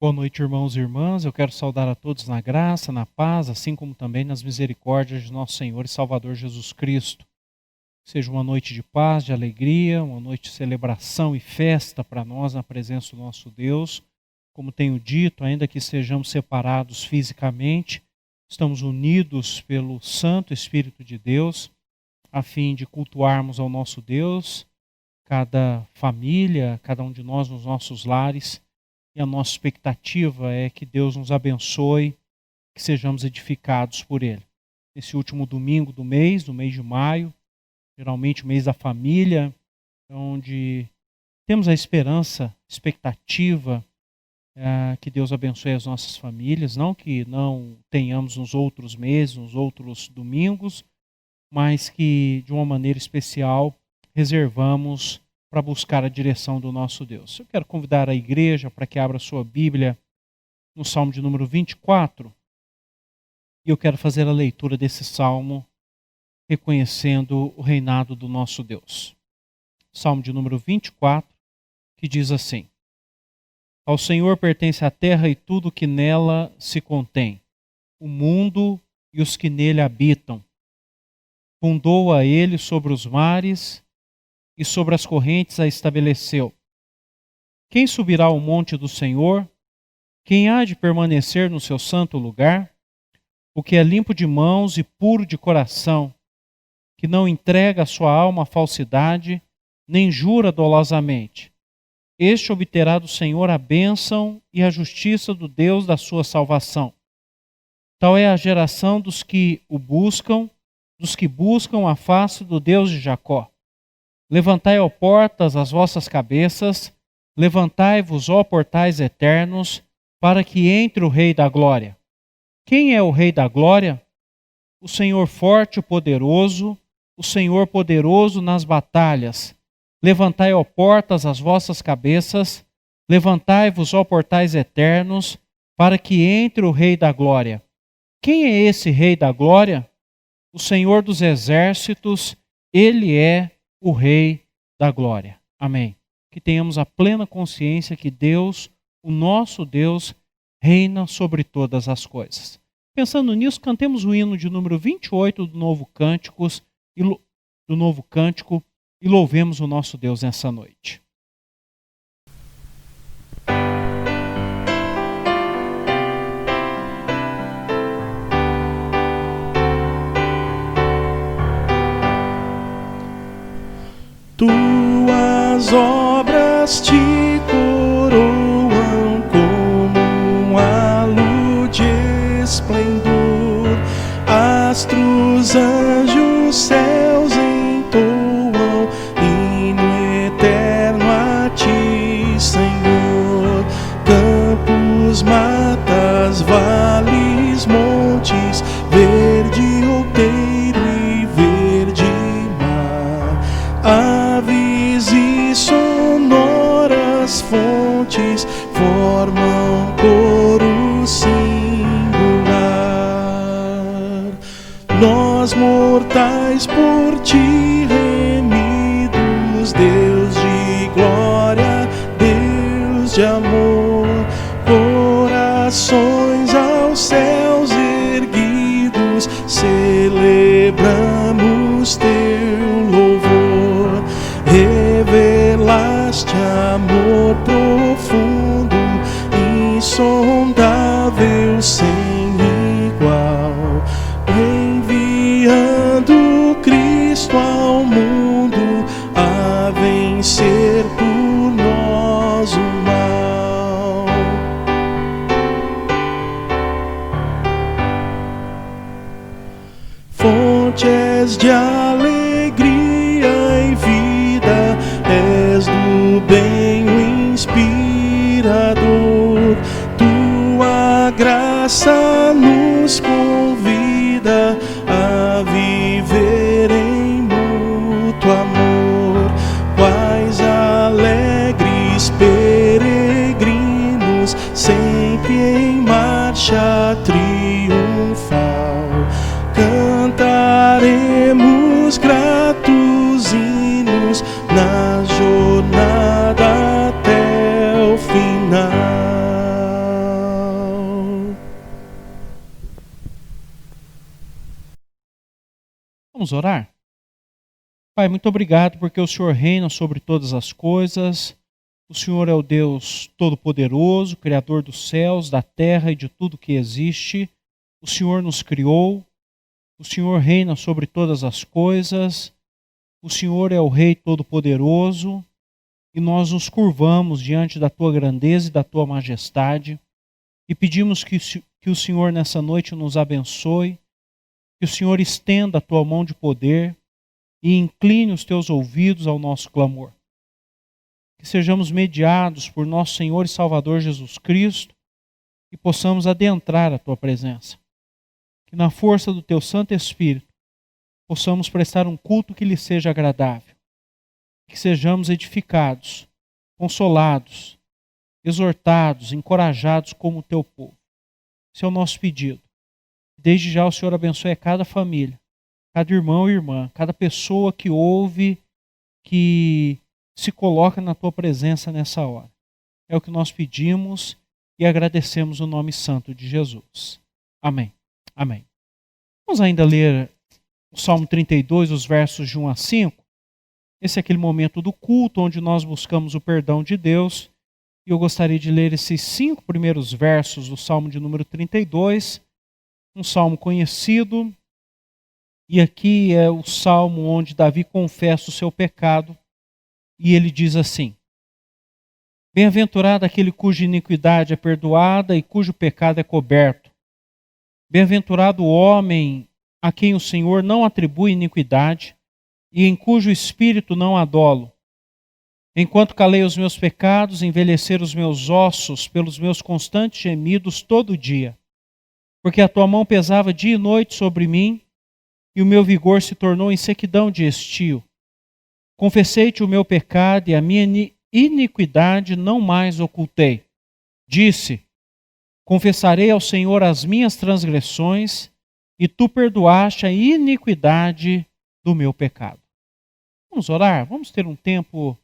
Boa noite, irmãos e irmãs. Eu quero saudar a todos na graça, na paz, assim como também nas misericórdias de nosso Senhor e Salvador Jesus Cristo. Seja uma noite de paz, de alegria, uma noite de celebração e festa para nós na presença do nosso Deus. Como tenho dito, ainda que sejamos separados fisicamente, estamos unidos pelo Santo Espírito de Deus, a fim de cultuarmos ao nosso Deus, cada família, cada um de nós nos nossos lares. E a nossa expectativa é que Deus nos abençoe, que sejamos edificados por Ele. Nesse último domingo do mês de maio, geralmente o mês da família, onde temos a esperança, expectativa que Deus abençoe as nossas famílias, não que não tenhamos nos outros meses, nos outros domingos, mas que de uma maneira especial reservamos para buscar a direção do nosso Deus. Eu quero convidar a igreja para que abra sua Bíblia no Salmo de número 24. E eu quero fazer a leitura desse Salmo reconhecendo o reinado do nosso Deus. Salmo de número 24, que diz assim: Ao Senhor pertence a terra e tudo que nela se contém, o mundo e os que nele habitam. Fundou a ele sobre os mares e sobre as correntes a estabeleceu. Quem subirá ao monte do Senhor? Quem há de permanecer no seu santo lugar? O que é limpo de mãos e puro de coração, que não entrega a sua alma à falsidade, nem jura dolosamente. Este obterá do Senhor a bênção e a justiça do Deus da sua salvação. Tal é a geração dos que o buscam, dos que buscam a face do Deus de Jacó. Levantai, ó portas, as vossas cabeças, levantai-vos, ó portais eternos, para que entre o Rei da Glória. Quem é o Rei da Glória? O Senhor forte e poderoso, o Senhor poderoso nas batalhas. Levantai, ó portas, as vossas cabeças, levantai-vos, ó portais eternos, para que entre o Rei da Glória. Quem é esse Rei da Glória? O Senhor dos exércitos, Ele é o Rei da Glória. Amém. Que tenhamos a plena consciência que Deus, o nosso Deus, reina sobre todas as coisas. Pensando nisso, cantemos o hino de número 28 do Novo Cântico e louvemos o nosso Deus nessa noite. Tuas obras te coroam como um halo de esplendor. Astros, anjos, céus entoam hino eterno a ti, Senhor. Campos, matas, vales, montes, verde outeiro e verde mar. Aves e sonoras fontes formam coro singular. Nós mortais por ti remidos, Deus de glória, Deus de amor, corações aos céus erguidos, celebramos teu louvor. Revelaste amor profundo, insondável, sem igual, enviando Cristo ao mundo a vencer por nós o mal. Fontes de alegria e vida, és do bem o inspirador. Tua graça nos convida a viver em mútuo amor. Quais alegres peregrinos, sempre em marcha triunfal, cantaremos gratos hinos na jornada até o final. Vamos orar? Pai, muito obrigado porque o Senhor reina sobre todas as coisas. O Senhor é o Deus Todo-Poderoso, Criador dos céus, da terra e de tudo que existe. O Senhor nos criou. O Senhor reina sobre todas as coisas. O Senhor é o Rei Todo-Poderoso. E nós nos curvamos diante da Tua grandeza e da Tua majestade. E pedimos que o Senhor nessa noite nos abençoe. Que o Senhor estenda a Tua mão de poder e incline os Teus ouvidos ao nosso clamor. Que sejamos mediados por nosso Senhor e Salvador Jesus Cristo e possamos adentrar a Tua presença. Que na força do Teu Santo Espírito possamos prestar um culto que lhe seja agradável. Que sejamos edificados, consolados, exortados, encorajados como o Teu povo. Esse é o nosso pedido. Desde já o Senhor abençoe cada família, cada irmão e irmã, cada pessoa que ouve, que se coloca na Tua presença nessa hora. É o que nós pedimos e agradecemos o nome santo de Jesus. Amém. Amém. Vamos ainda ler o Salmo 32, os versos de 1 a 5. Esse é aquele momento do culto onde nós buscamos o perdão de Deus. E eu gostaria de ler esses 5 primeiros versos do Salmo de número 32, um salmo conhecido. E aqui é o salmo onde Davi confessa o seu pecado. E ele diz assim: Bem-aventurado aquele cuja iniquidade é perdoada e cujo pecado é coberto. Bem-aventurado o homem a quem o Senhor não atribui iniquidade e em cujo espírito não há dolo. Enquanto calei os meus pecados, envelheceram os meus ossos pelos meus constantes gemidos todo dia. Porque a tua mão pesava dia e noite sobre mim, e o meu vigor se tornou em sequidão de estio. Confessei-te o meu pecado e a minha iniquidade não mais ocultei. Disse: Confessarei ao Senhor as minhas transgressões, e tu perdoaste a iniquidade do meu pecado. Vamos orar? Vamos ter um tempo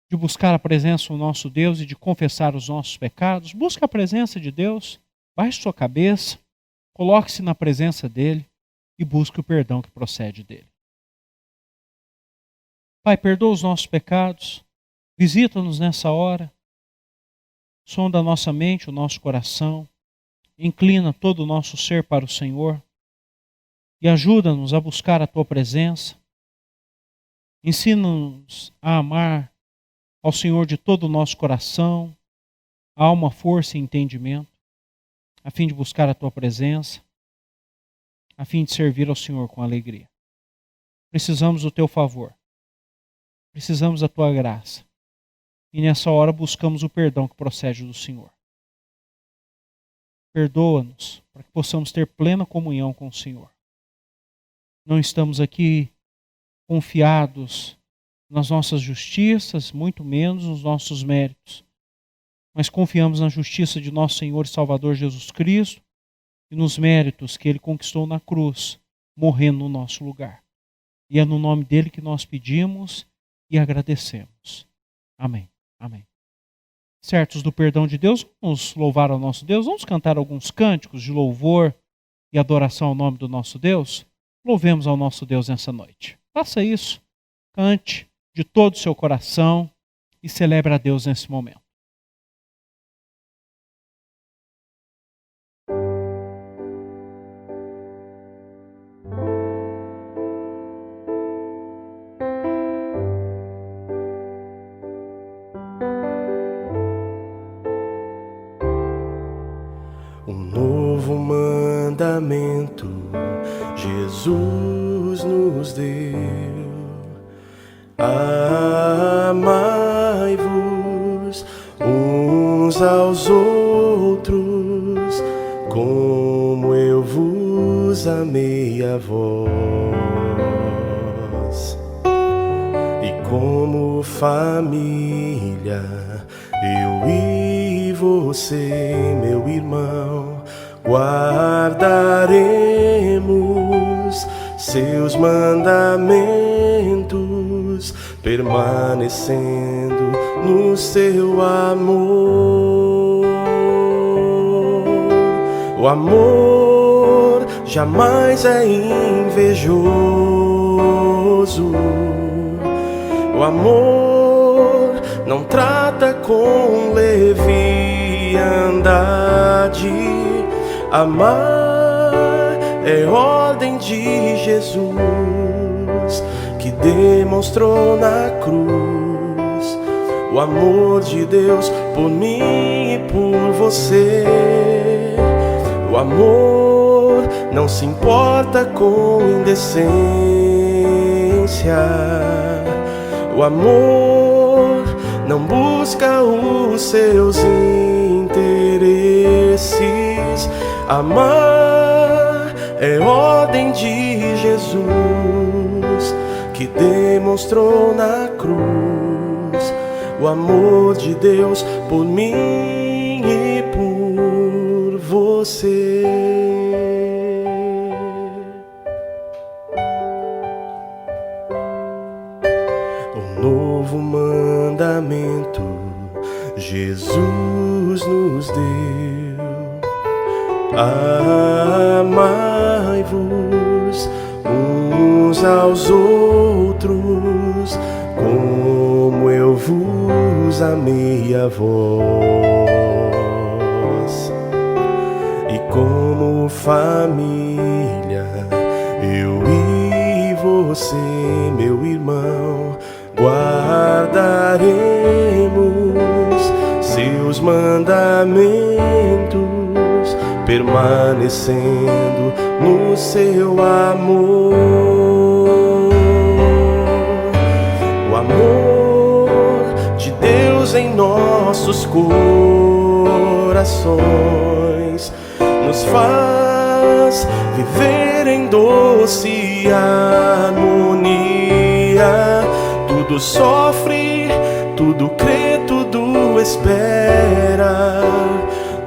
de buscar a presença do nosso Deus e de confessar os nossos pecados. Busca a presença de Deus, baixe sua cabeça, coloque-se na presença dEle e busque o perdão que procede dEle. Pai, perdoa os nossos pecados, visita-nos nessa hora, sonda a nossa mente, o nosso coração, inclina todo o nosso ser para o Senhor e ajuda-nos a buscar a Tua presença. Ensina-nos a amar ao Senhor de todo o nosso coração, alma, força e entendimento, a fim de buscar a Tua presença, a fim de servir ao Senhor com alegria. Precisamos do Teu favor, precisamos da Tua graça, e nessa hora buscamos o perdão que procede do Senhor. Perdoa-nos para que possamos ter plena comunhão com o Senhor. Não estamos aqui confiados nas nossas justiças, muito menos nos nossos méritos, mas confiamos na justiça de nosso Senhor e Salvador Jesus Cristo e nos méritos que Ele conquistou na cruz, morrendo no nosso lugar. E é no nome dEle que nós pedimos e agradecemos. Amém. Amém. Certos do perdão de Deus, vamos louvar ao nosso Deus, vamos cantar alguns cânticos de louvor e adoração ao nome do nosso Deus. Louvemos ao nosso Deus nessa noite. Faça isso, cante de todo o seu coração e celebre a Deus nesse momento. Um novo mandamento Jesus nos deu: amai-vos uns aos outros, como eu vos amei a vós. E como família, eu e você, meu irmão, guardaremos seus mandamentos, permanecendo no seu amor. O amor jamais é invejoso, poderoso. O amor não trata com leviandade. Amar é ordem de Jesus, que demonstrou na cruz o amor de Deus por mim e por você. O amor não se importa com indecência. O amor não busca os seus interesses. Amar é ordem de Jesus, que demonstrou na cruz o amor de Deus por mim e por você. Um novo mandamento Jesus nos deu: amai-vos uns aos outros, como eu vos amei a vós. E como família, eu e você, meu irmão, guardaremos seus mandamentos, permanecendo no seu amor. O amor de Deus em nossos corações nos faz viver em doce harmonia. Tudo sofre, tudo crê, tudo espera,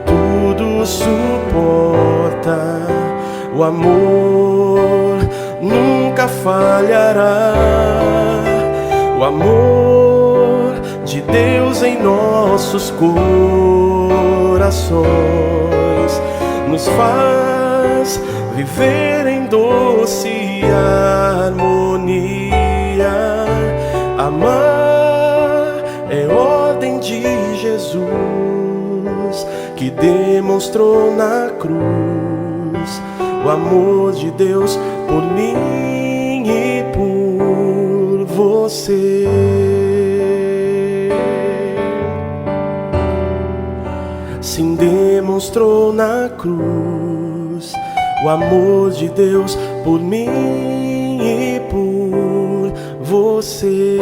tudo suporta. O amor nunca falhará. O amor de Deus em nossos corações nos faz viver em doce harmonia. Amar é ordem de Jesus, que demonstrou na cruz o amor de Deus por mim e por você. Sim, demonstrou na cruz o amor de Deus por mim e por você.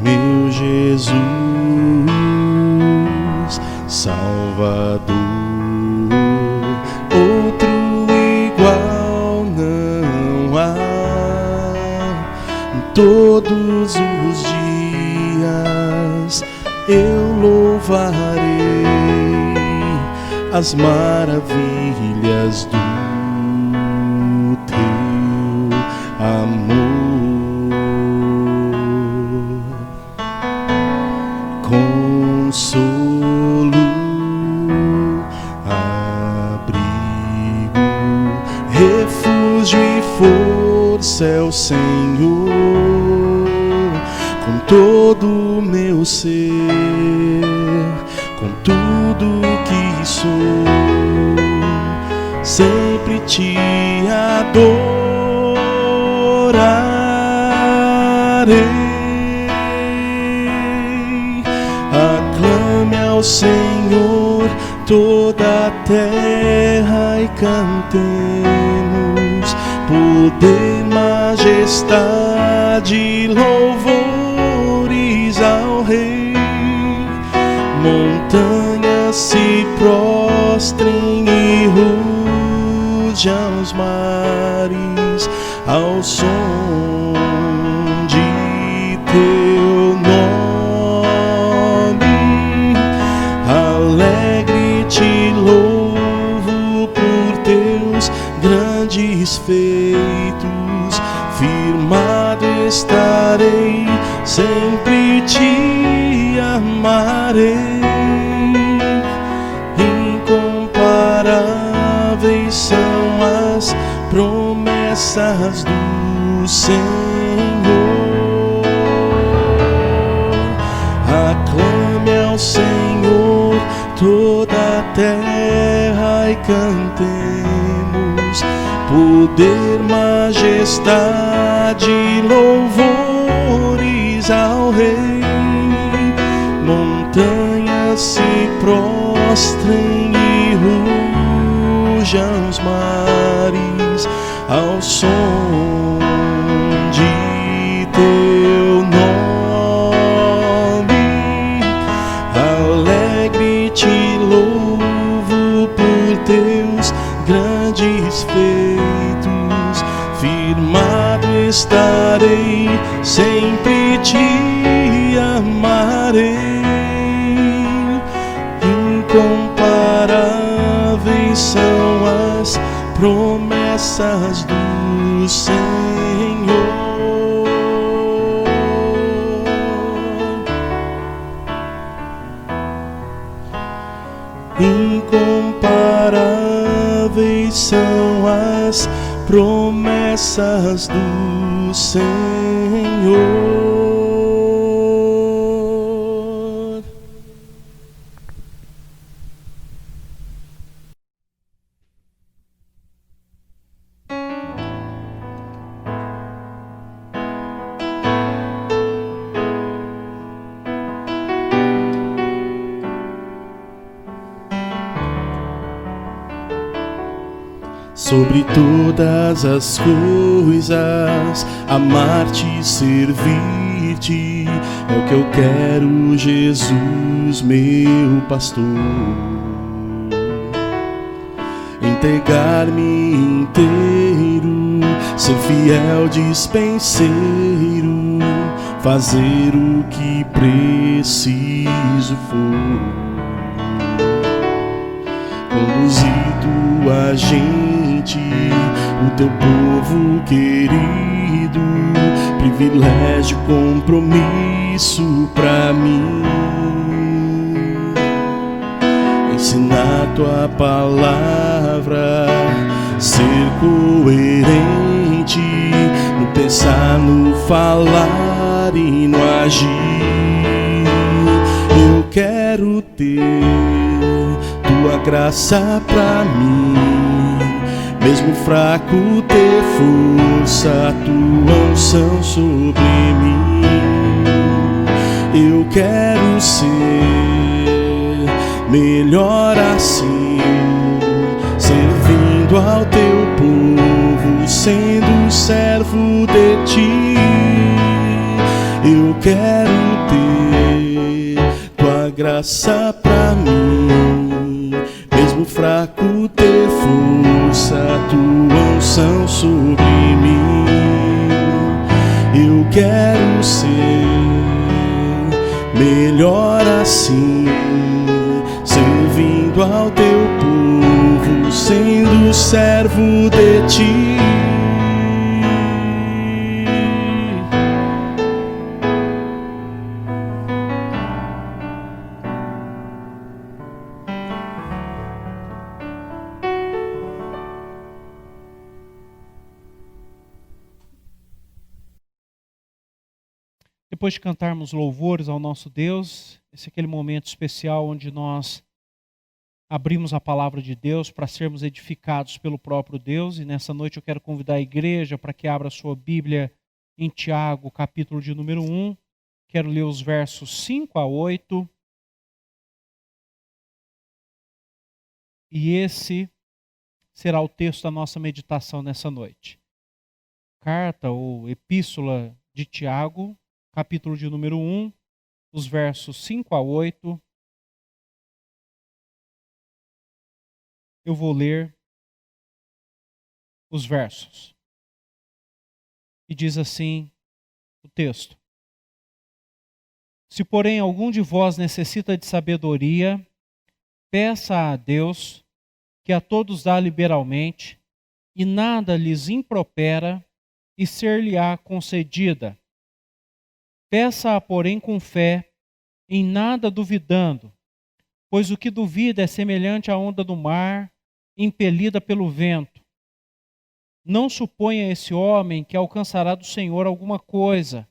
Meu Jesus, Salvador, outro igual não há. Todos os dias eu louvarei as maravilhas do teu amor. Consolo, abrigo, refúgio e força é o Senhor. Com todo o meu ser, com tudo que sou, sempre te adorarei. Aclame ao Senhor toda a terra e cantemos poder, majestade, louvores ao Rei. Montanhas se prostrem e rujam os mares ao som de teu nome. Alegre te louvo por teus grandes feitos, firmado estarei, sempre te amarei. Incomparáveis são as promessas do Senhor. Aclame ao Senhor toda a terra e cantemos poder, majestade, louvores ao Rei. Montanhas se prostrem e rujam os mares ao som de teu nome. Alegre te louvo por teus grandes feitos, firmado estarei, sempre te amarei. Incomparáveis são as promessas do Senhor. Incomparáveis são as promessas do Senhor. Sobre todas as coisas, amar-te e servir-te é o que eu quero, Jesus, meu pastor. Entregar-me inteiro, ser fiel dispenseiro, fazer o que preciso for, conduzido a gente, o teu povo querido, privilégio, compromisso pra mim. Ensinar tua palavra, ser coerente no pensar, no falar e no agir. Eu quero ter tua graça pra mim, mesmo fraco ter força, tua unção sobre mim. Eu quero ser melhor assim, servindo ao teu povo, sendo servo de ti. Eu quero ter tua graça pra mim, mesmo fraco ter força, tua unção sobre mim. Eu quero ser melhor assim, servindo ao teu povo, sendo servo de ti. Depois de cantarmos louvores ao nosso Deus, esse é aquele momento especial onde nós abrimos a palavra de Deus para sermos edificados pelo próprio Deus. E nessa noite eu quero convidar a igreja para que abra a sua Bíblia em Tiago, capítulo de número 1. Quero ler os versos 5 a 8. E esse será o texto da nossa meditação nessa noite. Carta ou epístola de Tiago, capítulo de número 1, dos versos 5 a 8. Eu vou ler os versos. E diz assim o texto: Se, porém, algum de vós necessita de sabedoria, peça a Deus, que a todos dá liberalmente, e nada lhes impropera, e ser-lhe-á concedida. Peça-a, porém, com fé, em nada duvidando, pois o que duvida é semelhante à onda do mar, impelida pelo vento. Não suponha esse homem que alcançará do Senhor alguma coisa.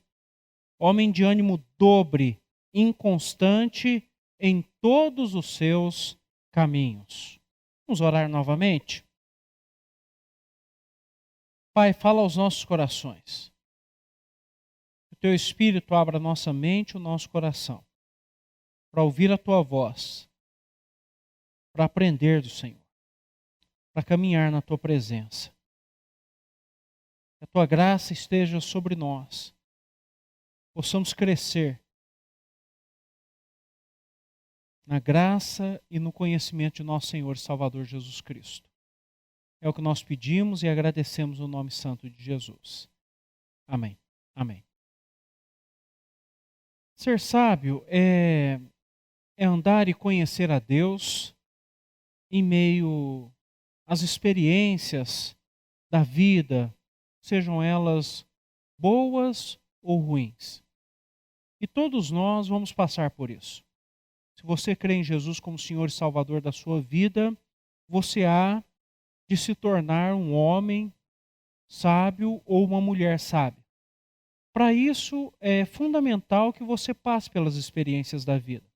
Homem de ânimo dobre, inconstante em todos os seus caminhos. Vamos orar novamente? Pai, fala aos nossos corações. O Teu Espírito abra a nossa mente e o nosso coração para ouvir a Tua voz, para aprender do Senhor, para caminhar na Tua presença. Que a Tua graça esteja sobre nós, possamos crescer na graça e no conhecimento de nosso Senhor e Salvador Jesus Cristo. É o que nós pedimos e agradecemos no nome santo de Jesus. Amém. Amém. Ser sábio é andar e conhecer a Deus em meio às experiências da vida, sejam elas boas ou ruins. E todos nós vamos passar por isso. Se você crê em Jesus como Senhor e Salvador da sua vida, você há de se tornar um homem sábio ou uma mulher sábia. Para isso, é fundamental que você passe pelas experiências da vida.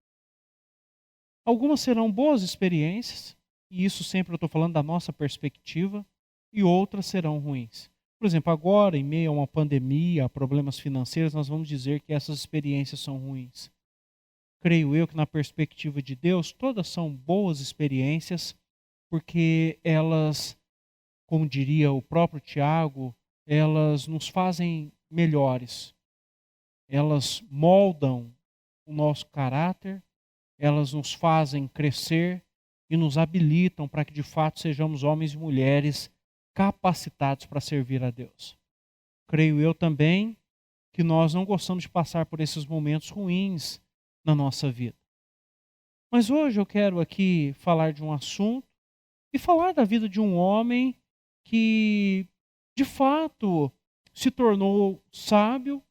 Algumas serão boas experiências, e isso sempre eu estou falando da nossa perspectiva, e outras serão ruins. Por exemplo, agora, em meio a uma pandemia, a problemas financeiros, nós vamos dizer que essas experiências são ruins. Creio eu que na perspectiva de Deus, todas são boas experiências, porque elas, como diria o próprio Tiago, elas nos fazem melhores. Elas moldam o nosso caráter, elas nos fazem crescer e nos habilitam para que de fato sejamos homens e mulheres capacitados para servir a Deus. Creio eu também que nós não gostamos de passar por esses momentos ruins na nossa vida. Mas hoje eu quero aqui falar de um assunto e falar da vida de um homem que de fato se tornou sábio,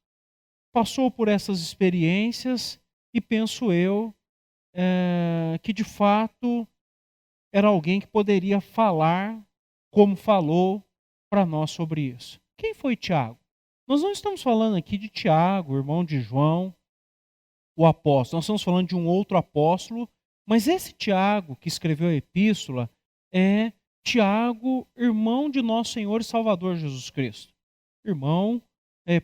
passou por essas experiências e penso eu que de fato era alguém que poderia falar como falou para nós sobre isso. Quem foi Tiago? Nós não estamos falando aqui de Tiago, irmão de João, o apóstolo. Nós estamos falando de um outro apóstolo, mas esse Tiago que escreveu a epístola é Tiago, irmão de nosso Senhor e Salvador Jesus Cristo. Irmão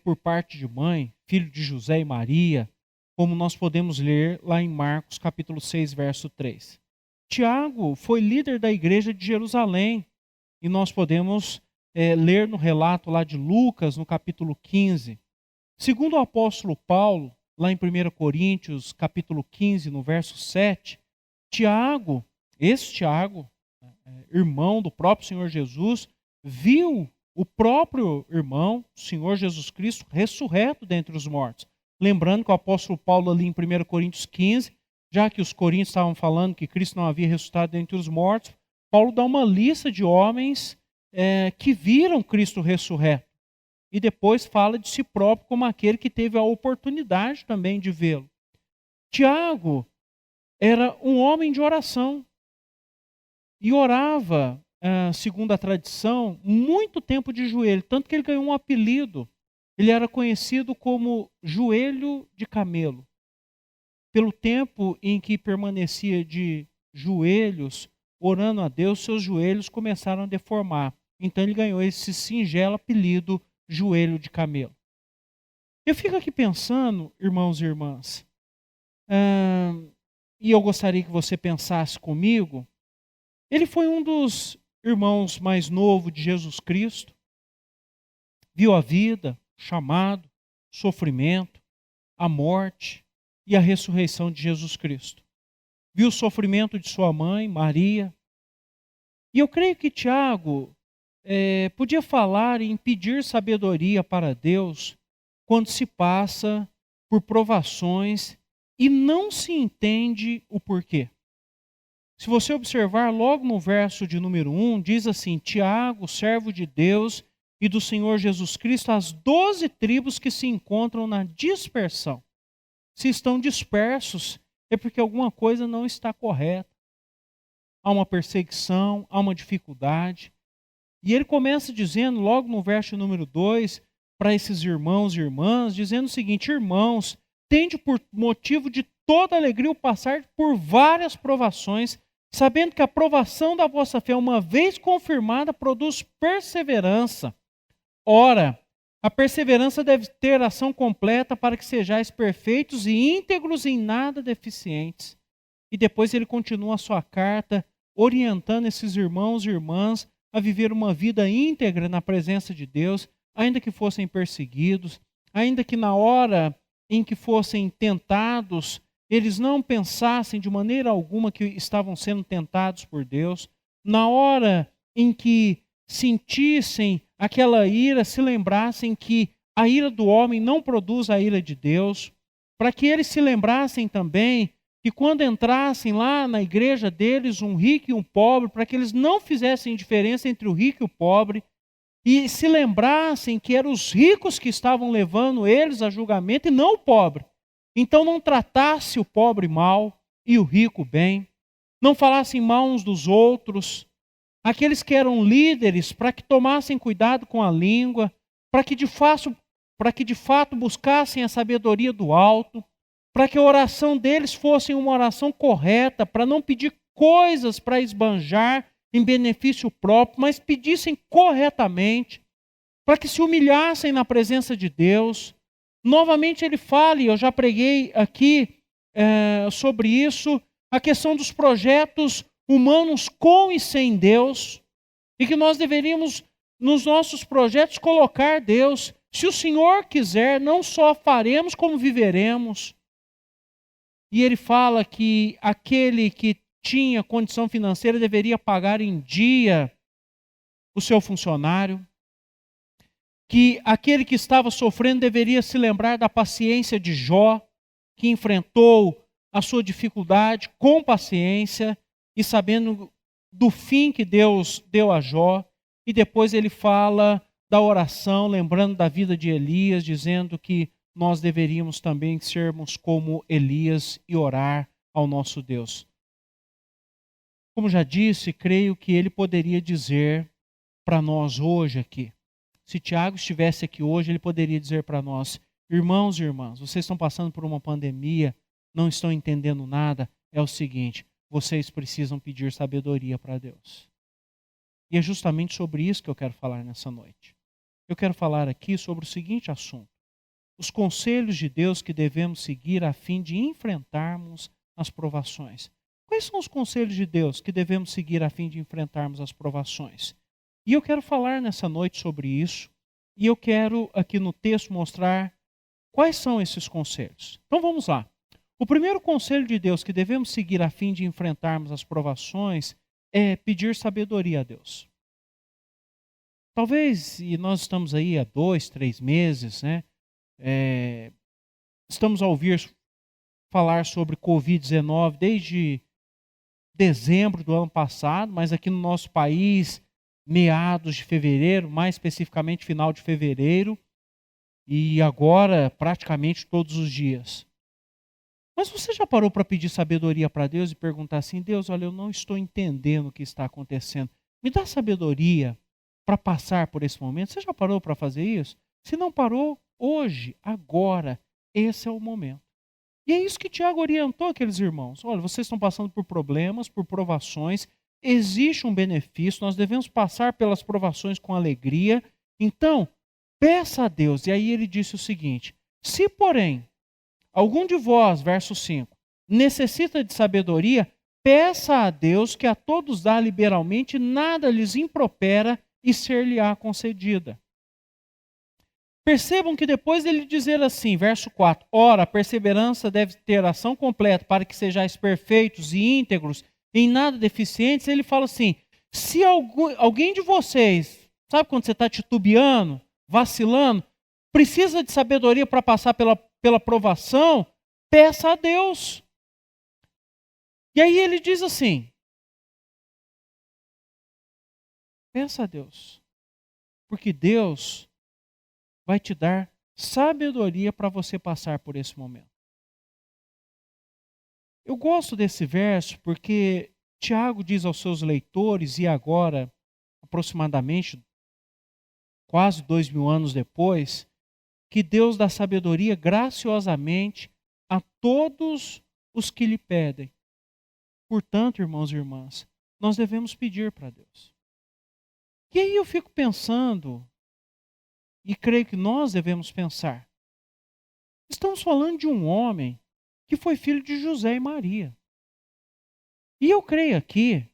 por parte de mãe, filho de José e Maria, como nós podemos ler lá em Marcos capítulo 6, verso 3. Tiago foi líder da igreja de Jerusalém, e nós podemos ler no relato lá de Lucas, no capítulo 15. Segundo o apóstolo Paulo, lá em 1 Coríntios, capítulo 15, no verso 7, Tiago, esse Tiago, irmão do próprio Senhor Jesus, viu o próprio irmão, o Senhor Jesus Cristo, ressurreto dentre os mortos. Lembrando que o apóstolo Paulo ali em 1 Coríntios 15, já que os coríntios estavam falando que Cristo não havia ressuscitado dentre os mortos, Paulo dá uma lista de homens que viram Cristo ressurreto. E depois fala de si próprio como aquele que teve a oportunidade também de vê-lo. Tiago era um homem de oração. E orava, segundo a tradição, muito tempo de joelho. Tanto que ele ganhou um apelido. Ele era conhecido como joelho de camelo. Pelo tempo em que permanecia de joelhos, orando a Deus, seus joelhos começaram a deformar. Então ele ganhou esse singelo apelido, joelho de camelo. Eu fico aqui pensando, irmãos e irmãs, e eu gostaria que você pensasse comigo, ele foi um dos irmãos mais novos de Jesus Cristo, viu a vida, o chamado, o sofrimento, a morte, e a ressurreição de Jesus Cristo. Viu o sofrimento de sua mãe, Maria. E eu creio que Tiago podia falar em pedir sabedoria para Deus quando se passa por provações e não se entende o porquê. Se você observar logo no verso de número 1, diz assim: Tiago, servo de Deus e do Senhor Jesus Cristo, as 12 tribos que se encontram na dispersão. Se estão dispersos, é porque alguma coisa não está correta. Há uma perseguição, há uma dificuldade. E ele começa dizendo, logo no verso número 2, para esses irmãos e irmãs, dizendo o seguinte: irmãos, tende por motivo de toda alegria o passar por várias provações, sabendo que a provação da vossa fé, uma vez confirmada, produz perseverança. Ora, a perseverança deve ter ação completa para que sejais perfeitos e íntegros em nada deficientes. E depois ele continua a sua carta, orientando esses irmãos e irmãs a viver uma vida íntegra na presença de Deus, ainda que fossem perseguidos, ainda que na hora em que fossem tentados, eles não pensassem de maneira alguma que estavam sendo tentados por Deus. Na hora em que sentissem aquela ira, se lembrassem que a ira do homem não produz a ira de Deus, para que eles se lembrassem também que quando entrassem lá na igreja deles, um rico e um pobre, para que eles não fizessem diferença entre o rico e o pobre, e se lembrassem que eram os ricos que estavam levando eles a julgamento e não o pobre. Então não tratasse o pobre mal e o rico bem, não falassem mal uns dos outros, aqueles que eram líderes, para que tomassem cuidado com a língua, para que de fato buscassem a sabedoria do alto, para que a oração deles fosse uma oração correta, para não pedir coisas para esbanjar em benefício próprio, mas pedissem corretamente, para que se humilhassem na presença de Deus. Novamente ele fala, e eu já preguei aqui sobre isso, a questão dos projetos humanos com e sem Deus, e que nós deveríamos, nos nossos projetos, colocar Deus. Se o Senhor quiser, não só faremos, como viveremos. E ele fala que aquele que tinha condição financeira deveria pagar em dia o seu funcionário, que aquele que estava sofrendo deveria se lembrar da paciência de Jó, que enfrentou a sua dificuldade com paciência e sabendo do fim que Deus deu a Jó. E depois ele fala da oração, lembrando da vida de Elias, dizendo que nós deveríamos também sermos como Elias e orar ao nosso Deus. Como já disse, creio que ele poderia dizer para nós hoje aqui. Se Tiago estivesse aqui hoje, ele poderia dizer para nós: irmãos e irmãs, vocês estão passando por uma pandemia, não estão entendendo nada. É o seguinte, vocês precisam pedir sabedoria para Deus. E é justamente sobre isso que eu quero falar nessa noite. Eu quero falar aqui sobre o seguinte assunto: os conselhos de Deus que devemos seguir a fim de enfrentarmos as provações. Quais são os conselhos de Deus que devemos seguir a fim de enfrentarmos as provações? E eu quero falar nessa noite sobre isso, e eu quero aqui no texto mostrar quais são esses conselhos. Então vamos lá. O primeiro conselho de Deus que devemos seguir a fim de enfrentarmos as provações é pedir sabedoria a Deus. Talvez, e nós estamos aí há 2, 3 meses, né? Estamos a ouvir falar sobre Covid-19 desde dezembro do ano passado, mas aqui no nosso país, meados de fevereiro, mais especificamente final de fevereiro, e agora praticamente todos os dias. Mas você já parou para pedir sabedoria para Deus e perguntar assim: Deus, olha, eu não estou entendendo o que está acontecendo. Me dá sabedoria para passar por esse momento. Você já parou para fazer isso? Se não parou, hoje, agora, esse é o momento. E é isso que Tiago orientou aqueles irmãos. Olha, vocês estão passando por problemas, por provações. Existe um benefício, nós devemos passar pelas provações com alegria. Então, peça a Deus. E aí ele disse o seguinte: se, porém, algum de vós, verso 5, necessita de sabedoria, peça a Deus, que a todos dá liberalmente, nada lhes impropera e ser-lhe-á concedida. Percebam que depois ele dizer assim, verso 4, ora, a perseverança deve ter ação completa para que sejais perfeitos e íntegros, em nada deficientes, ele fala assim, se alguém de vocês, sabe quando você está titubeando, vacilando, precisa de sabedoria para passar pela provação, peça a Deus. E aí ele diz assim, peça a Deus, porque Deus vai te dar sabedoria para você passar por esse momento. Eu gosto desse verso porque Tiago diz aos seus leitores, e agora, aproximadamente, quase 2000 anos depois, que Deus dá sabedoria graciosamente a todos os que lhe pedem. Portanto, irmãos e irmãs, nós devemos pedir para Deus. E aí eu fico pensando, e creio que nós devemos pensar, estamos falando de um homem que foi filho de José e Maria. E eu creio aqui,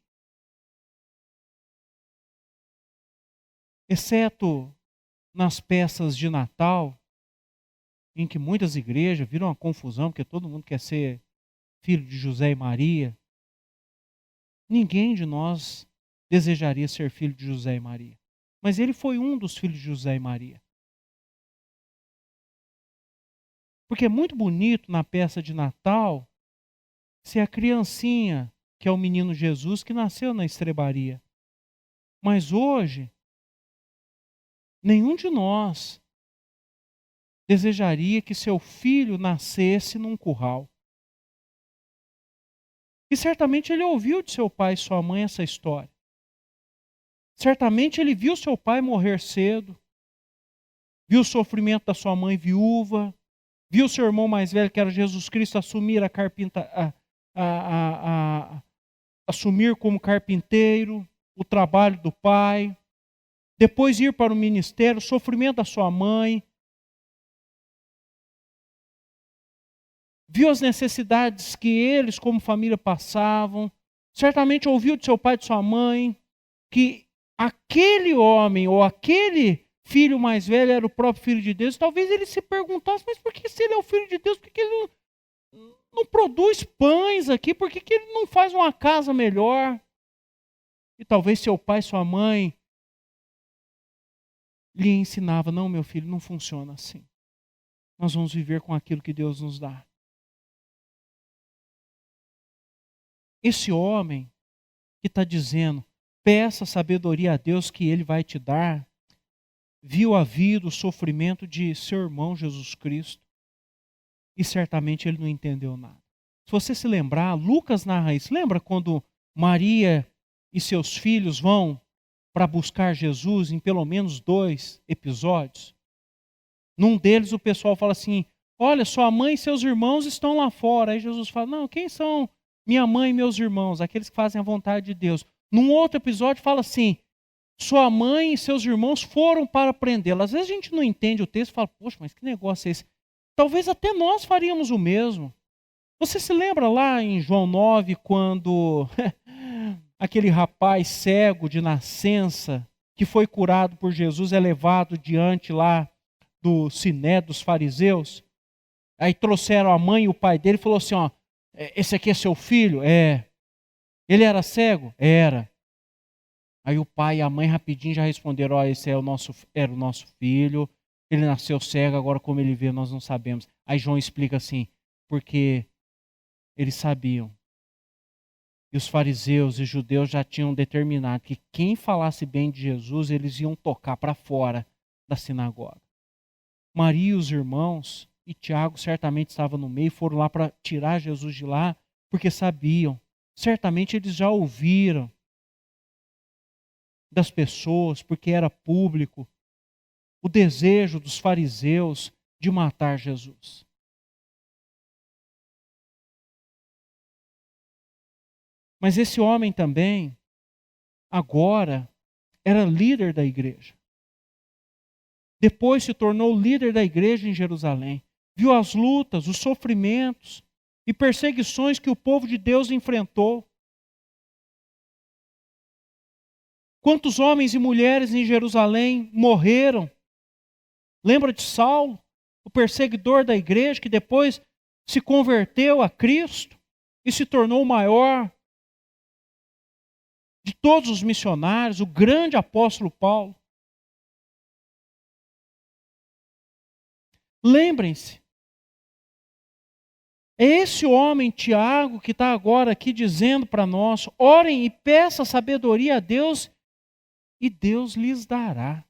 exceto nas peças de Natal, em que muitas igrejas viram uma confusão, porque todo mundo quer ser filho de José e Maria, ninguém de nós desejaria ser filho de José e Maria. Mas ele foi um dos filhos de José e Maria. Porque é muito bonito na peça de Natal ser a criancinha, que é o menino Jesus, que nasceu na estrebaria. Mas hoje, nenhum de nós desejaria que seu filho nascesse num curral. E certamente ele ouviu de seu pai e sua mãe essa história. Certamente ele viu seu pai morrer cedo, viu o sofrimento da sua mãe viúva, viu seu irmão mais velho, que era Jesus Cristo, assumir assumir como carpinteiro o trabalho do pai, depois ir para o ministério, o sofrimento da sua mãe, viu as necessidades que eles como família passavam, certamente ouviu de seu pai e de sua mãe que aquele homem ou aquele filho mais velho era o próprio Filho de Deus. Talvez ele se perguntasse, mas por que se ele é o Filho de Deus, por que ele não produz pães aqui? Por que ele não faz uma casa melhor? E talvez seu pai e sua mãe lhe ensinava, não, meu filho, não funciona assim. Nós vamos viver com aquilo que Deus nos dá. Esse homem que está dizendo, peça sabedoria a Deus que Ele vai te dar, viu a vida, o sofrimento de seu irmão Jesus Cristo, e certamente ele não entendeu nada. Se você se lembrar, Lucas narra isso. Lembra quando Maria e seus filhos vão para buscar Jesus em pelo menos 2 episódios? Num deles o pessoal fala assim, olha, sua mãe e seus irmãos estão lá fora. Aí Jesus fala, não, quem são minha mãe e meus irmãos? Aqueles que fazem a vontade de Deus. Num outro episódio fala assim, sua mãe e seus irmãos foram para prendê-la. Às vezes a gente não entende o texto e fala, poxa, mas que negócio é esse? Talvez até nós faríamos o mesmo. Você se lembra lá em João 9, quando aquele rapaz cego de nascença, que foi curado por Jesus, é levado diante lá do Siné dos fariseus? Aí trouxeram a mãe e o pai dele e falou assim, ó, esse aqui é seu filho? É. Ele era cego? Era. Aí o pai e a mãe rapidinho já responderam, ó, esse era o nosso filho, ele nasceu cego, agora como ele vê nós não sabemos. Aí João explica assim, porque eles sabiam. E os fariseus e judeus já tinham determinado que quem falasse bem de Jesus, eles iam tocar para fora da sinagoga. Maria e os irmãos, e Tiago certamente estavam no meio, foram lá para tirar Jesus de lá, porque sabiam. Certamente eles já ouviram das pessoas, porque era público, o desejo dos fariseus de matar Jesus. Mas esse homem também, agora, era líder da igreja. Depois se tornou líder da igreja em Jerusalém. Viu as lutas, os sofrimentos e perseguições que o povo de Deus enfrentou. Quantos homens e mulheres em Jerusalém morreram Lembra de Saulo, o perseguidor da igreja, que depois se converteu a Cristo e se tornou o maior de todos os missionários, o grande apóstolo Paulo. Lembrem-se, é esse homem, Tiago, que está agora aqui dizendo para nós: orem e peçam sabedoria a Deus, e Deus lhes dará.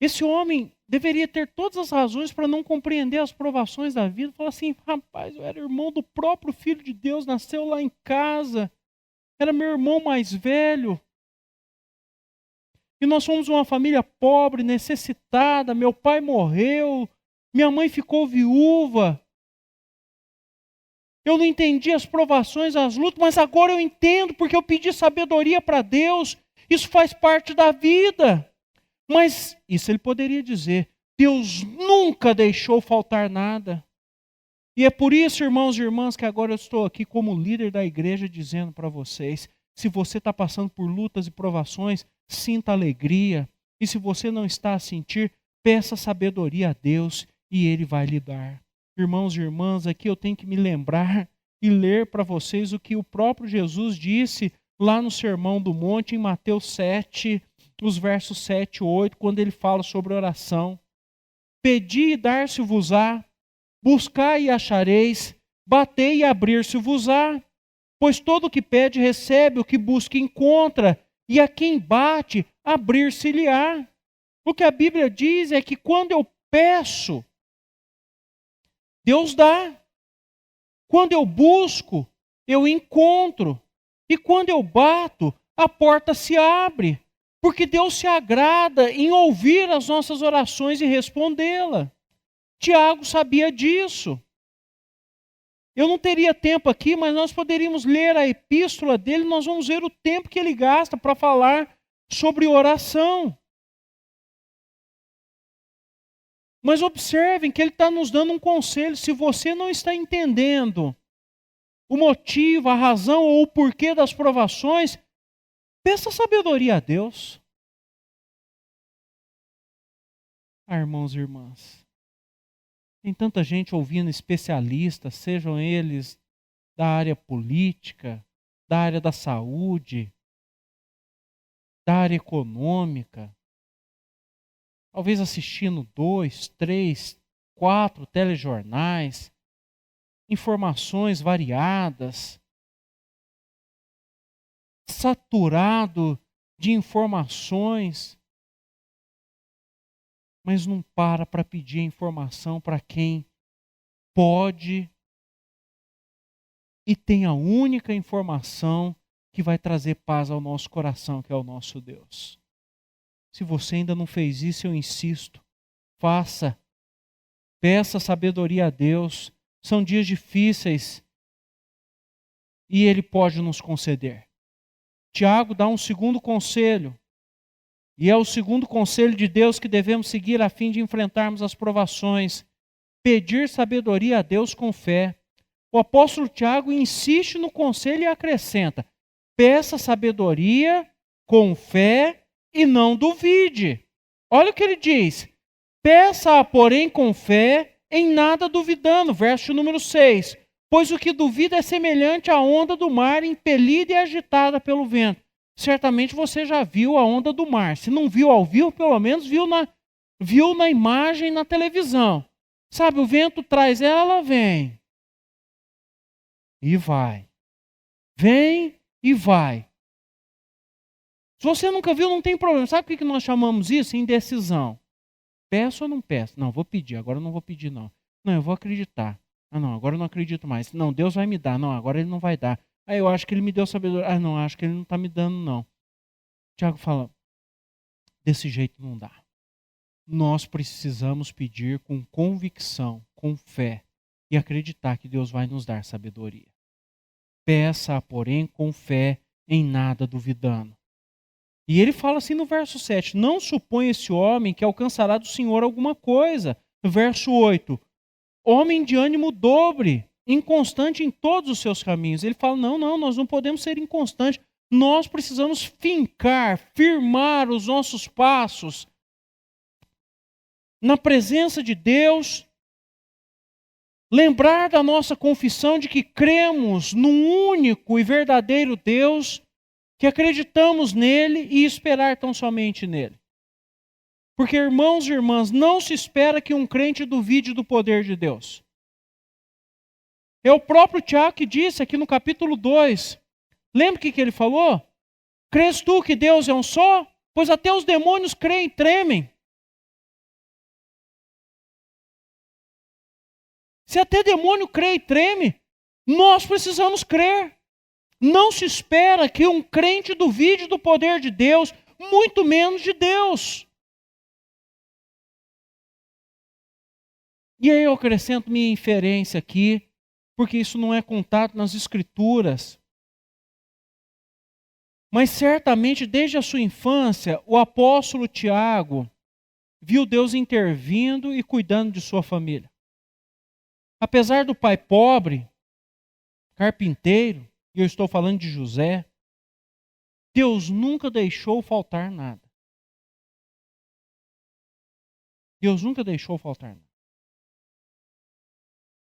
Esse homem deveria ter todas as razões para não compreender as provações da vida. Falar assim: rapaz, eu era irmão do próprio Filho de Deus, nasceu lá em casa, era meu irmão mais velho. E nós somos uma família pobre, necessitada, meu pai morreu, minha mãe ficou viúva. Eu não entendi as provações, as lutas, mas agora eu entendo, porque eu pedi sabedoria para Deus. Isso faz parte da vida. Mas isso ele poderia dizer: Deus nunca deixou faltar nada. E é por isso, irmãos e irmãs, que agora eu estou aqui como líder da igreja dizendo para vocês: se você está passando por lutas e provações, sinta alegria. E se você não está a sentir, peça sabedoria a Deus e Ele vai lhe dar. Irmãos e irmãs, aqui eu tenho que me lembrar e ler para vocês o que o próprio Jesus disse lá no Sermão do Monte, em Mateus 7, os versos 7 e 8, quando ele fala sobre oração. Pedi e dar-se-vos-á, buscai e achareis, batei e abrir-se-vos-á. Pois todo o que pede recebe, o que busca encontra, e a quem bate, abrir-se-lhe-á. O que a Bíblia diz é que quando eu peço, Deus dá. Quando eu busco, eu encontro. E quando eu bato, a porta se abre. Porque Deus se agrada em ouvir as nossas orações e respondê-la. Tiago sabia disso. Eu não teria tempo aqui, mas nós poderíamos ler a epístola dele, nós vamos ver o tempo que ele gasta para falar sobre oração. Mas observem que ele está nos dando um conselho. Se você não está entendendo o motivo, a razão ou o porquê das provações, peça sabedoria a Deus. Irmãos e irmãs, tem tanta gente ouvindo especialistas, sejam eles da área política, da área da saúde, da área econômica, talvez assistindo 2, 3, 4 telejornais, informações variadas, saturado de informações, mas não para pedir informação para quem pode e tem a única informação que vai trazer paz ao nosso coração, que é o nosso Deus. Se você ainda não fez isso, eu insisto, faça. Peça sabedoria a Deus. São dias difíceis e Ele pode nos conceder. Tiago dá um segundo conselho. E é o segundo conselho de Deus que devemos seguir a fim de enfrentarmos as provações. Pedir sabedoria a Deus com fé. O apóstolo Tiago insiste no conselho e acrescenta: peça sabedoria com fé e não duvide. Olha o que ele diz: peça, porém, com fé, em nada duvidando. Verso número 6. Pois o que duvida é semelhante à onda do mar, impelida e agitada pelo vento. Certamente você já viu a onda do mar. Se não viu ao vivo, pelo menos viu na imagem, na televisão. Sabe, o vento traz ela, vem. E vai. Vem e vai. Se você nunca viu, não tem problema. Sabe o que nós chamamos isso? Indecisão. Peço ou não peço? Não, vou pedir. Agora eu não vou pedir, não. Não, eu vou acreditar. Ah, não, agora eu não acredito mais. Não, Deus vai me dar. Não, agora Ele não vai dar. Ah, eu acho que Ele me deu sabedoria. Ah, não, acho que Ele não está me dando, não. Tiago fala, desse jeito não dá. Nós precisamos pedir com convicção, com fé, e acreditar que Deus vai nos dar sabedoria. Peça, porém, com fé, em nada duvidando. E ele fala assim no verso 7, não supõe esse homem que alcançará do Senhor alguma coisa. No verso 8, homem de ânimo dobre, inconstante em todos os seus caminhos. Ele fala, não, nós não podemos ser inconstantes. Nós precisamos fincar, firmar os nossos passos na presença de Deus, lembrar da nossa confissão de que cremos num único e verdadeiro Deus, que acreditamos nele e esperar tão somente nele. Porque, irmãos e irmãs, não se espera que um crente duvide do poder de Deus. É o próprio Tiago que disse aqui no capítulo 2. Lembra o que ele falou? Crês tu que Deus é um só? Pois até os demônios creem e tremem. Se até demônio crê e treme, nós precisamos crer. Não se espera que um crente duvide do poder de Deus, muito menos de Deus. E aí eu acrescento minha inferência aqui, porque isso não é contado nas Escrituras. Mas certamente desde a sua infância, o apóstolo Tiago viu Deus intervindo e cuidando de sua família. Apesar do pai pobre, carpinteiro, e eu estou falando de José, Deus nunca deixou faltar nada. Deus nunca deixou faltar nada.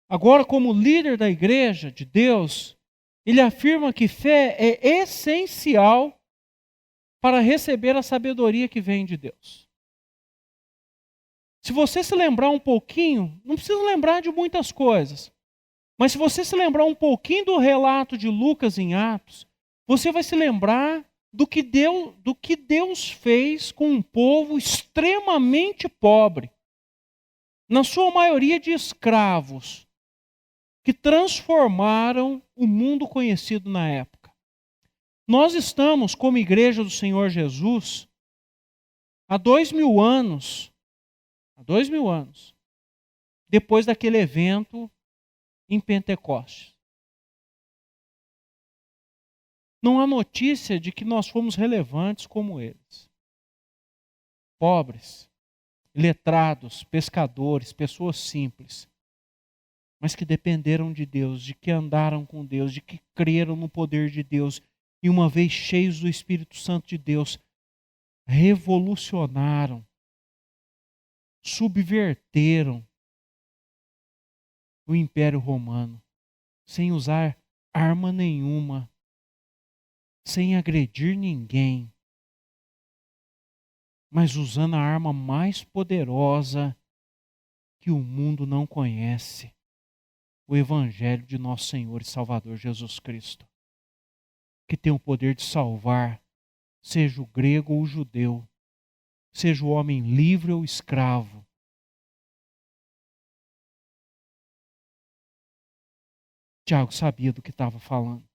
Agora, como líder da igreja de Deus, ele afirma que fé é essencial para receber a sabedoria que vem de Deus. Se você se lembrar um pouquinho, não precisa lembrar de muitas coisas, mas se você se lembrar um pouquinho do relato de Lucas em Atos, você vai se lembrar do que Deus fez com um povo extremamente pobre, na sua maioria de escravos, que transformaram o mundo conhecido na época. Nós estamos, como igreja do Senhor Jesus, há 2000 anos, depois daquele evento em Pentecostes. Não há notícia de que nós fomos relevantes como eles. Pobres, letrados, pescadores, pessoas simples, mas que dependeram de Deus, de que andaram com Deus, de que creram no poder de Deus, e uma vez cheios do Espírito Santo de Deus, revolucionaram, subverteram o Império Romano, sem usar arma nenhuma, sem agredir ninguém, mas usando a arma mais poderosa que o mundo não conhece, o Evangelho de nosso Senhor e Salvador Jesus Cristo, que tem o poder de salvar, seja o grego ou o judeu, seja o homem livre ou escravo. Tiago sabia do que estava falando.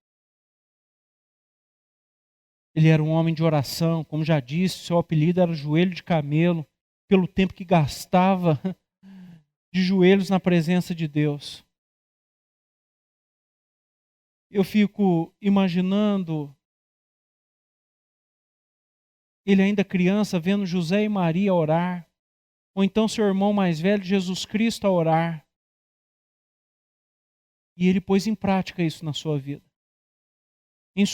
Ele era um homem de oração, como já disse, seu apelido era joelho de camelo, pelo tempo que gastava de joelhos na presença de Deus. Eu fico imaginando ele ainda criança, vendo José e Maria orar, ou então seu irmão mais velho, Jesus Cristo, a orar. E ele pôs em prática isso na sua vida. Em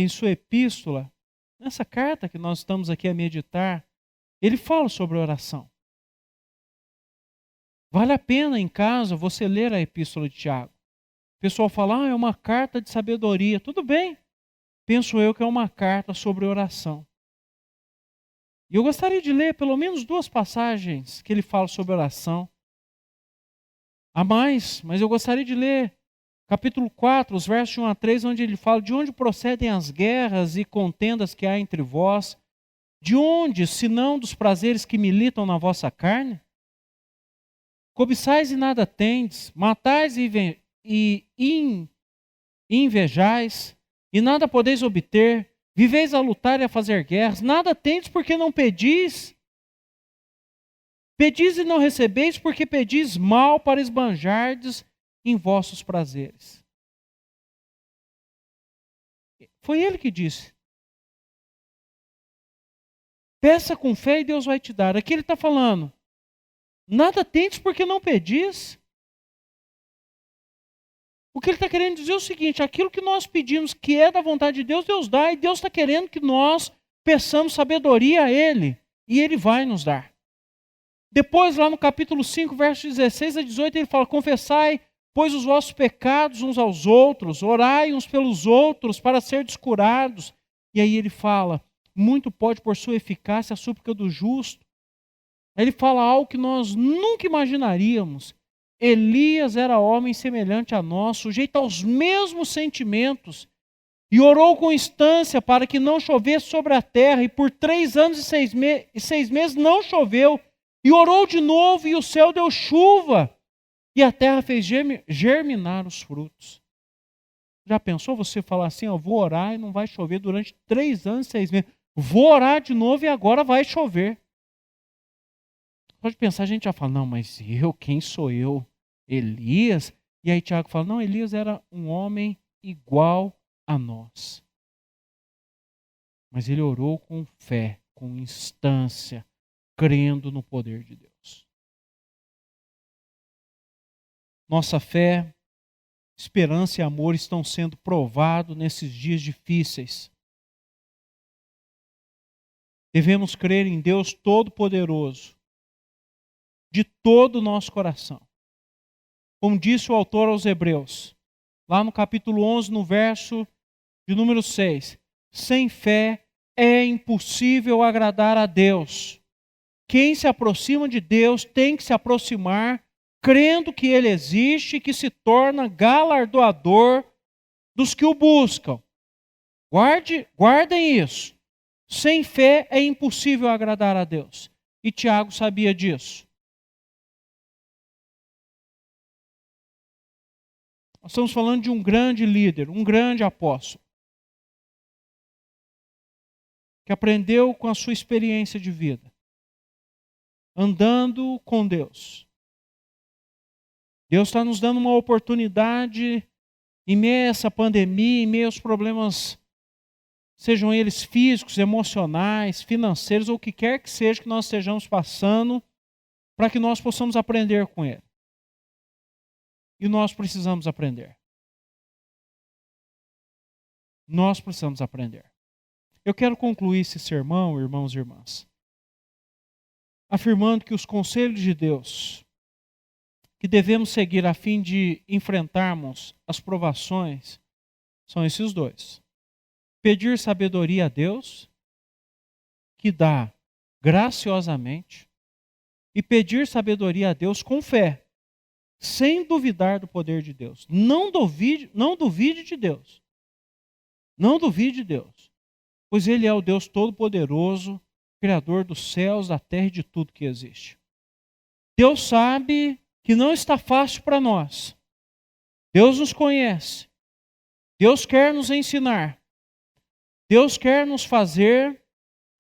sua epístola, nessa carta que nós estamos aqui a meditar, ele fala sobre oração. Vale a pena em casa você ler a epístola de Tiago. O pessoal fala, é uma carta de sabedoria. Tudo bem. Penso eu que é uma carta sobre oração. E eu gostaria de ler pelo menos 2 passagens que ele fala sobre oração. Há mais, mas eu gostaria de ler capítulo 4, os versos de 1 a 3, onde ele fala de onde procedem as guerras e contendas que há entre vós, de onde, senão dos prazeres que militam na vossa carne? Cobiçais e nada tendes, matais e invejais, e nada podeis obter, viveis a lutar e a fazer guerras, nada tendes porque não pedis. Pedis e não recebeis porque pedis mal para esbanjardes em vossos prazeres. Foi ele que disse. Peça com fé e Deus vai te dar. Aqui ele está falando, nada tendes porque não pedis. O que ele está querendo dizer é o seguinte, aquilo que nós pedimos que é da vontade de Deus, Deus dá, e Deus está querendo que nós peçamos sabedoria a Ele, e Ele vai nos dar. Depois, lá no capítulo 5, versos 16 a 18, ele fala: confessai, pois, os vossos pecados uns aos outros, orai uns pelos outros para serdes curados. E aí ele fala: muito pode por sua eficácia a súplica do justo. Aí ele fala algo que nós nunca imaginaríamos. Elias era homem semelhante a nós, sujeito aos mesmos sentimentos, e orou com instância para que não chovesse sobre a terra, e por 3 anos e 6 meses não choveu, e orou de novo, e o céu deu chuva, e a terra fez germinar os frutos. Já pensou você falar assim: eu vou orar e não vai chover durante 3 anos e 6 meses, vou orar de novo e agora vai chover? Pode pensar, a gente já fala: não, mas quem sou eu? Elias? E aí Tiago fala: não, Elias era um homem igual a nós. Mas ele orou com fé, com instância, crendo no poder de Deus. Nossa fé, esperança e amor estão sendo provados nesses dias difíceis. Devemos crer em Deus Todo-Poderoso, de todo o nosso coração. Como disse o autor aos Hebreus, lá no capítulo 11, no verso de número 6, sem fé é impossível agradar a Deus. Quem se aproxima de Deus tem que se aproximar crendo que Ele existe e que se torna galardoador dos que o buscam. Guardem isso. Sem fé é impossível agradar a Deus. E Tiago sabia disso. Nós estamos falando de um grande líder, um grande apóstolo, que aprendeu com a sua experiência de vida, andando com Deus. Deus está nos dando uma oportunidade, em meio a essa pandemia, em meio aos problemas, sejam eles físicos, emocionais, financeiros, ou o que quer que seja que nós estejamos passando, para que nós possamos aprender com Ele. E nós precisamos aprender. Nós precisamos aprender. Eu quero concluir esse sermão, irmãos e irmãs, afirmando que os conselhos de Deus que devemos seguir a fim de enfrentarmos as provações são esses dois. Pedir sabedoria a Deus, que dá graciosamente, e pedir sabedoria a Deus com fé, sem duvidar do poder de Deus. Não duvide de Deus. Não duvide de Deus. Pois Ele é o Deus Todo-Poderoso, Criador dos céus, da terra e de tudo que existe. Deus sabe que não está fácil para nós. Deus nos conhece. Deus quer nos ensinar. Deus quer nos fazer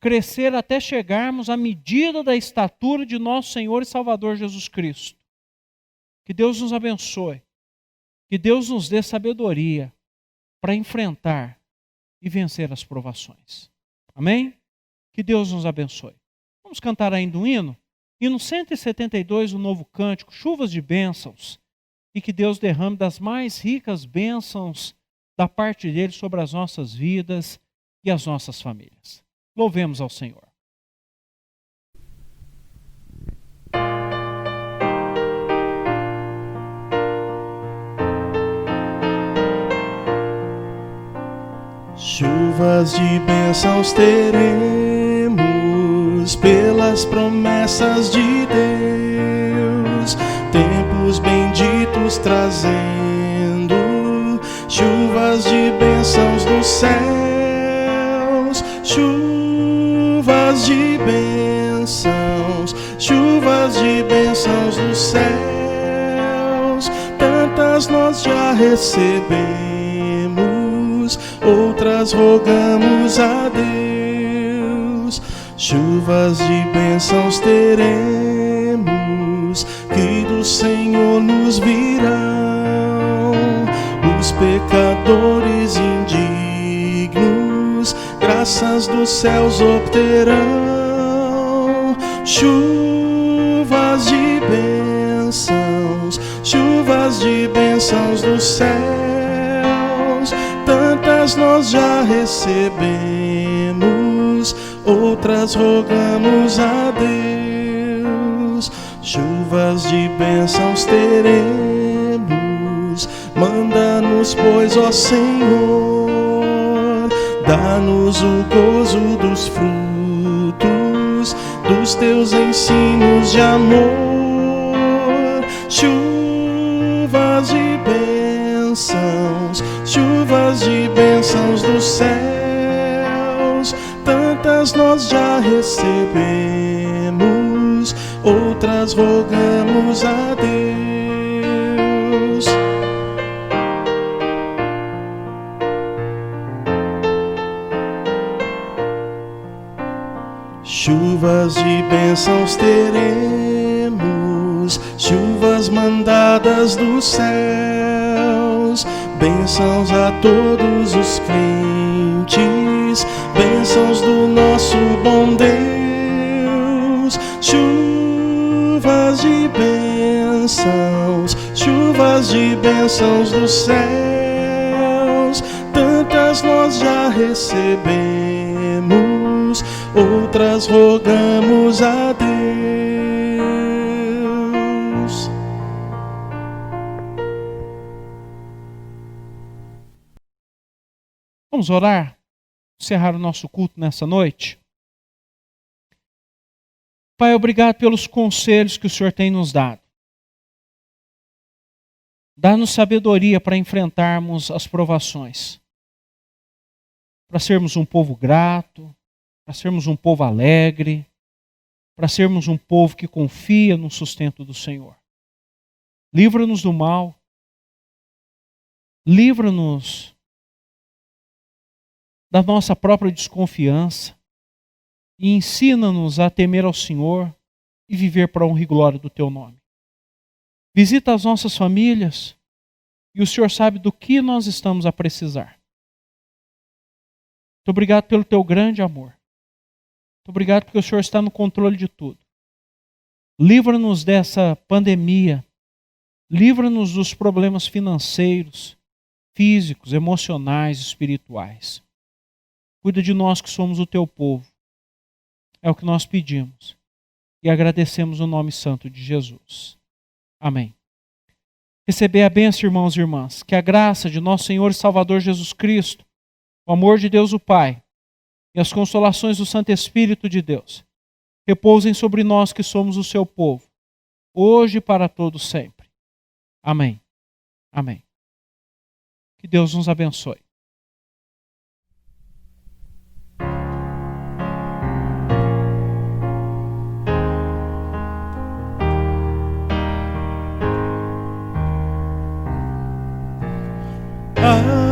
crescer até chegarmos à medida da estatura de nosso Senhor e Salvador Jesus Cristo. Que Deus nos abençoe. Que Deus nos dê sabedoria para enfrentar e vencer as provações. Amém? Que Deus nos abençoe. Vamos cantar ainda um hino? Hino 172, o novo cântico, chuvas de bênçãos. E que Deus derrame das mais ricas bênçãos da parte dele sobre as nossas vidas e as nossas famílias. Louvemos ao Senhor. Chuvas de bênçãos teremos pelas promessas de Deus, tempos benditos trazendo chuvas de bênçãos dos céus, chuvas de bênçãos dos céus, tantas nós já recebemos, outras rogamos a Deus. Chuvas de bênçãos teremos, que do Senhor nos virão. Os pecadores indignos, graças dos céus obterão. Chuvas de bênçãos dos céus, tantas nós já recebemos, outras rogamos a Deus. chuvas de bênçãos teremos. Manda-nos, pois, ó Senhor, dá-nos o gozo dos frutos dos teus ensinos de amor. Chuvas de bênçãos dos céus, tantas nós já recebemos, outras rogamos a Deus. Chuvas de bênçãos teremos, chuvas mandadas dos céus, bênçãos a todos os crentes, bênçãos do nosso bom Deus. Chuvas de bênçãos dos céus, tantas nós já recebemos, outras rogamos a Deus. Vamos orar, encerrar o nosso culto nessa noite. Pai, obrigado pelos conselhos que o Senhor tem nos dado. Dá-nos sabedoria para enfrentarmos as provações, para sermos um povo grato, para sermos um povo alegre, para sermos um povo que confia no sustento do Senhor. Livra-nos do mal, livra-nos da nossa própria desconfiança e ensina-nos a temer ao Senhor e viver para a honra e glória do Teu nome. Visita as nossas famílias e o Senhor sabe do que nós estamos a precisar. Muito obrigado pelo Teu grande amor. Muito obrigado porque o Senhor está no controle de tudo. Livra-nos dessa pandemia. Livra-nos dos problemas financeiros, físicos, emocionais, espirituais. Cuida de nós que somos o Teu povo. É o que nós pedimos. E agradecemos o nome santo de Jesus. Amém. Receber a bênção, irmãos e irmãs. Que a graça de nosso Senhor e Salvador Jesus Cristo, o amor de Deus o Pai e as consolações do Santo Espírito de Deus repousem sobre nós que somos o seu povo, hoje e para todos sempre. Amém. Amém. Que Deus nos abençoe. Ah